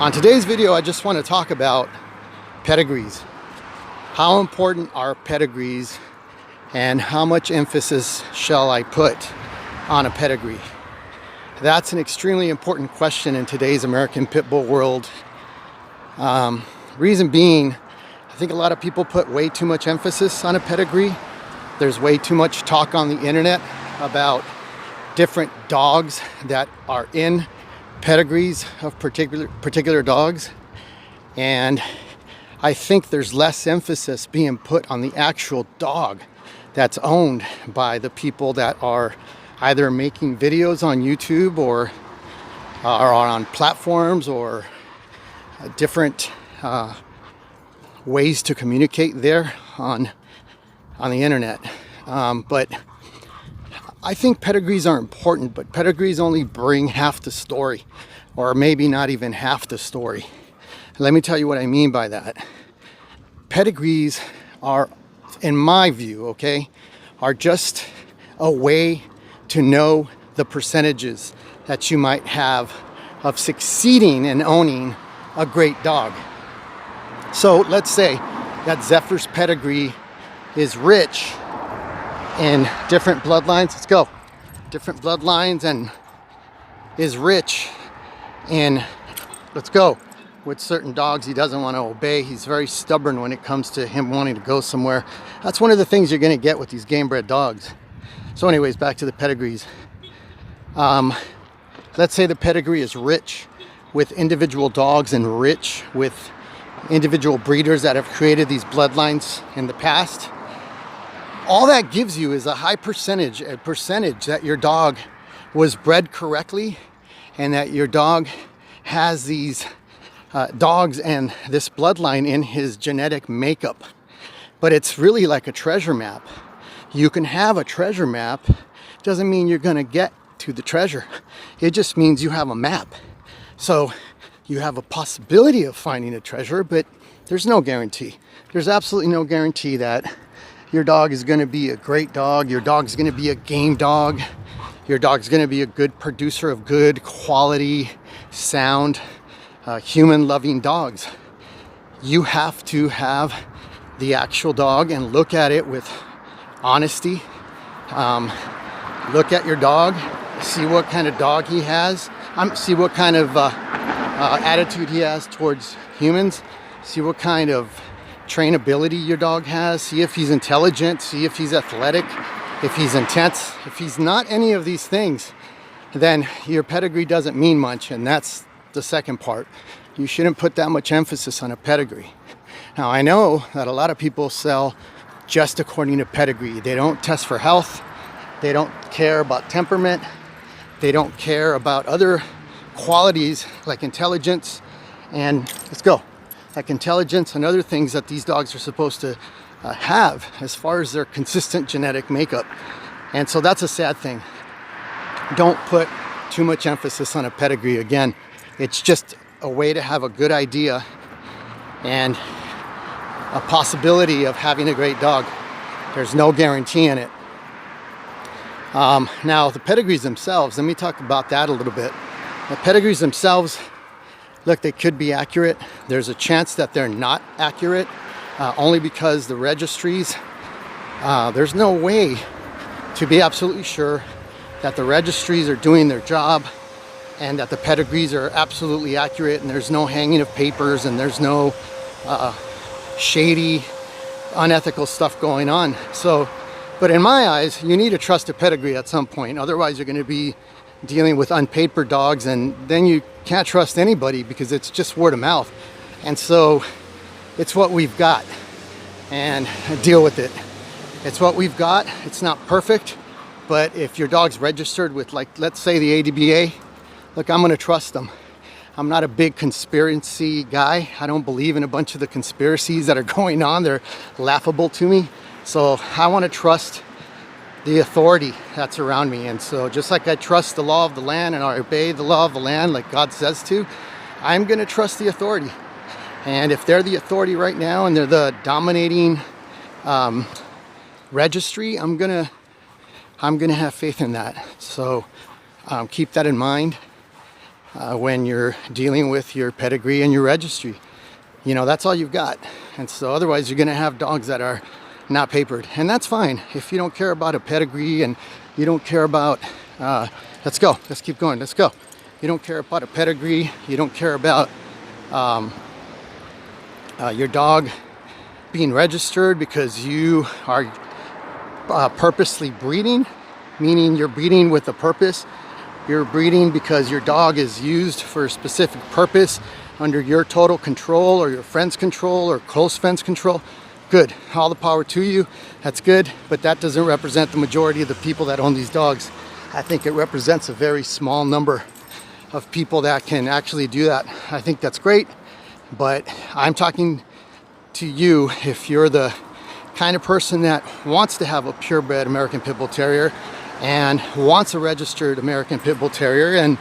On today's video, I just want to talk about pedigrees. How important are pedigrees and how much emphasis shall I put on a pedigree? That's an extremely important question in today's American pit bull world. Reason being, I think a lot of people put way too much emphasis on a pedigree. There's way too much talk on the internet about different dogs that are in pedigrees of particular dogs, and I think there's less emphasis being put on the actual dog that's owned by the people that are either making videos on YouTube or are on platforms or different ways to communicate there on the internet. But I think pedigrees are important, but pedigrees only bring half the story, or maybe not even half the story. Let me tell you what I mean by that. Pedigrees are, in my view, are just a way to know the percentages that you might have of succeeding in owning a great dog. So let's say that Zephyr's pedigree is rich in different bloodlines. Let's go. Different bloodlines, and is rich in, let's go, with certain dogs he doesn't want to obey. He's very stubborn when it comes to him wanting to go somewhere. That's one of the things you're going to get with these game bred dogs. So anyways, back to the pedigrees. Let's say the pedigree is rich with individual dogs and rich with individual breeders that have created these bloodlines in the past. All that gives you is a high percentage that your dog was bred correctly, and that your dog has these dogs and this bloodline in his genetic makeup. But it's really like a treasure map. You can have a treasure map. Doesn't mean you're going to get to the treasure. It just means you have a map. So you have a possibility of finding a treasure, but there's no guarantee. There's absolutely no guarantee that your dog is going to be a great dog. Your dog's going to be a game dog. Your dog's going to be a good producer of good quality, sound, human-loving dogs. You have to have the actual dog and look at it with honesty. Look at your dog, see what kind of dog he has, see what kind of attitude he has towards humans, see what kind of trainability your dog has, see if he's intelligent, see if he's athletic, if he's intense. If he's not any of these things, then your pedigree doesn't mean much, and that's the second part. You shouldn't put that much emphasis on a pedigree. Now, I know that a lot of people sell just according to pedigree. They don't test for health, they don't care about temperament, they don't care about other qualities like intelligence and, let's go, like intelligence and other things that these dogs are supposed to have as far as their consistent genetic makeup. And so that's a sad thing. Don't put too much emphasis on a pedigree. Again, it's just a way to have a good idea and a possibility of having a great dog. There's no guarantee in it. Now, the pedigrees themselves, let me talk about that a little bit. The pedigrees themselves, look, they could be accurate. There's a chance that they're not accurate, only because the registries, there's no way to be absolutely sure that the registries are doing their job and that the pedigrees are absolutely accurate, and there's no hanging of papers and there's no shady, unethical stuff going on. So, but in my eyes, you need to trust a pedigree at some point. Otherwise, you're going to be dealing with unpapered dogs, and then you can't trust anybody because it's just word of mouth. And so it's what we've got, and deal with it. It's what we've got. It's not perfect, but if your dog's registered with, like, let's say the ADBA, look, I'm going to trust them. I'm not a big conspiracy guy. I don't believe in a bunch of the conspiracies that are going on. They're laughable to me. So I want to trust the authority that's around me. And so just like I trust the law of the land and I obey the law of the land like God says to, I'm going to trust the authority. And if they're the authority right now and they're the dominating registry, I'm gonna have faith in that. So keep that in mind. when you're dealing with your pedigree and your registry. You know, that's all you've got. And so otherwise you're going to have dogs that are not papered, and that's fine. If you don't care about a pedigree and you don't care about let's keep going, let's go. You don't care about a pedigree, you don't care about your dog being registered because you are purposely breeding, meaning you're breeding with a purpose. You're breeding because your dog is used for a specific purpose under your total control or your friend's control or close friend's control. Good, all the power to you, that's good, but that doesn't represent the majority of the people that own these dogs. I think it represents a very small number of people that can actually do that. I think that's great, but I'm talking to you if you're the kind of person that wants to have a purebred American Pit Bull Terrier and wants a registered American Pit Bull Terrier and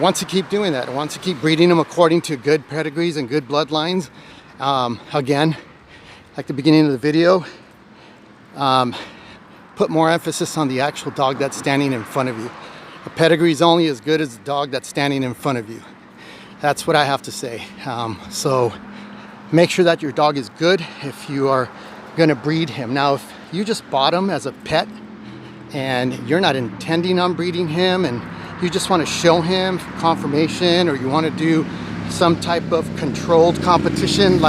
wants to keep doing that, wants to keep breeding them according to good pedigrees and good bloodlines. Again, like the beginning of the video, put more emphasis on the actual dog that's standing in front of you. A pedigree is only as good as the dog that's standing in front of you. That's what I have to say. So make sure that your dog is good if you are going to breed him. Now, if you just bought him as a pet and you're not intending on breeding him and you just want to show him confirmation, or you want to do some type of controlled competition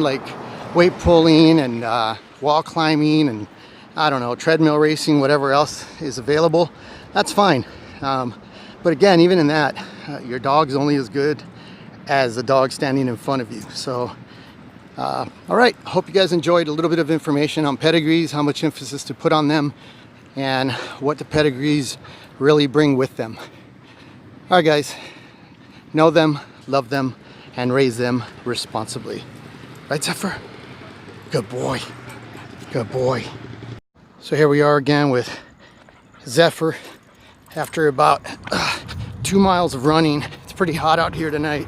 like weight pulling and wall climbing and I don't know, treadmill racing, whatever else is available, that's fine. But again, even in that, your dog's only as good as the dog standing in front of you. So all right, hope you guys enjoyed a little bit of information on pedigrees, how much emphasis to put on them, and what the pedigrees really bring with them. All right, guys, know them, love them, and raise them responsibly. Right, Zephyr? Good boy. Good boy. So here we are again with Zephyr after about 2 miles of running. It's pretty hot out here tonight.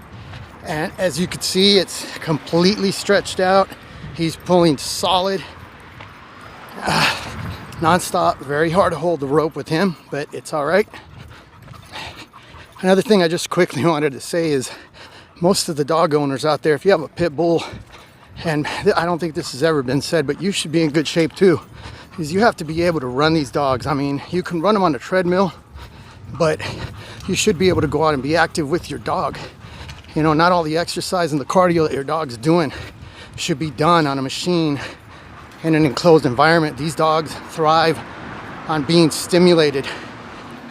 And as you can see, it's completely stretched out. He's pulling solid, non-stop. Very hard to hold the rope with him, but it's all right. Another thing I just quickly wanted to say is most of the dog owners out there, if you have a pit bull, and I don't think this has ever been said, but you should be in good shape too, is you have to be able to run these dogs. I mean, you can run them on a treadmill, but you should be able to go out and be active with your dog. You know, not all the exercise and the cardio that your dog's doing should be done on a machine in an enclosed environment. These dogs thrive on being stimulated.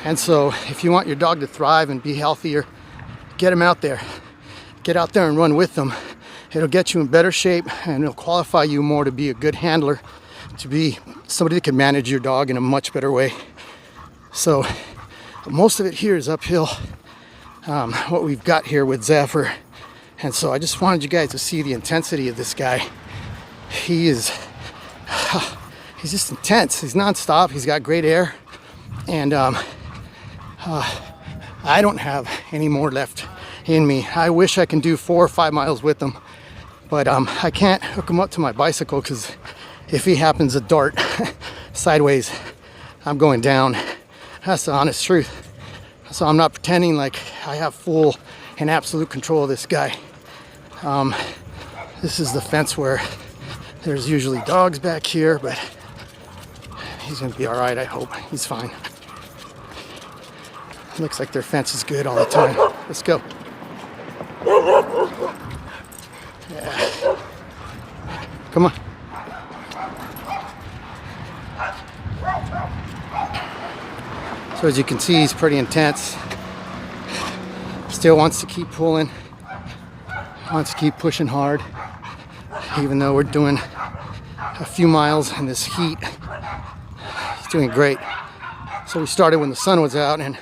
And so if you want your dog to thrive and be healthier, get him out there. Get out there and run with them. It'll get you in better shape and it'll qualify you more to be a good handler, to be somebody that can manage your dog in a much better way. So most of it here is uphill, what we've got here with Zephyr. And so I just wanted you guys to see the intensity of this guy. He's just intense. He's nonstop. He's got great air. And I don't have any more left in me. I wish I can do 4 or 5 miles with him, but I can't hook him up to my bicycle because if he happens to dart sideways, I'm going down. That's the honest truth. So I'm not pretending like I have full and absolute control of this guy. This is the fence where there's usually dogs back here, but he's gonna be all right, I hope. He's fine. Looks like their fence is good all the time. Let's go. Yeah. Come on. So as you can see, he's pretty intense. Still wants to keep pulling. Wants to keep pushing hard. Even though we're doing a few miles in this heat, he's doing great. So we started when the sun was out and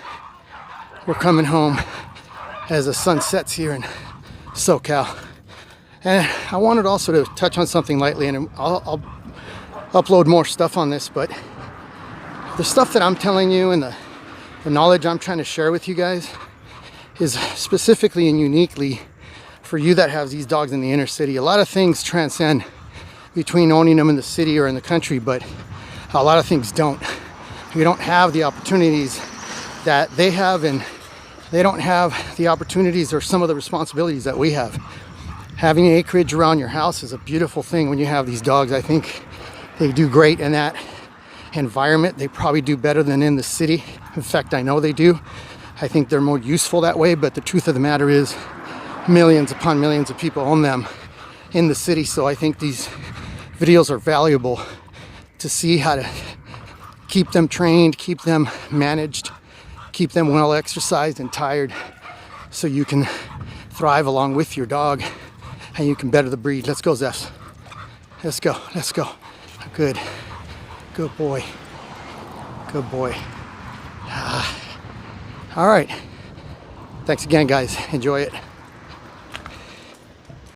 we're coming home as the sun sets here in SoCal. And I wanted also to touch on something lightly, and I'll upload more stuff on this, but the stuff that I'm telling you and the knowledge I'm trying to share with you guys is specifically and uniquely for you that have these dogs in the inner city. A lot of things transcend between owning them in the city or in the country, but a lot of things don't. You don't have the opportunities that they have, and they don't have the opportunities or some of the responsibilities that we have. Having acreage around your house is a beautiful thing when you have these dogs. I think they do great in that environment. They probably do better than in the city. In fact, I know they do. I think they're more useful that way, but the truth of the matter is millions upon millions of people own them in the city. So I think these videos are valuable to see how to keep them trained, keep them managed, keep them well exercised and tired, so you can thrive along with your dog and you can better the breed. Let's go, Zeph. Let's go. Let's go. Good. Good boy. Good boy. All right. Thanks again, guys. Enjoy it.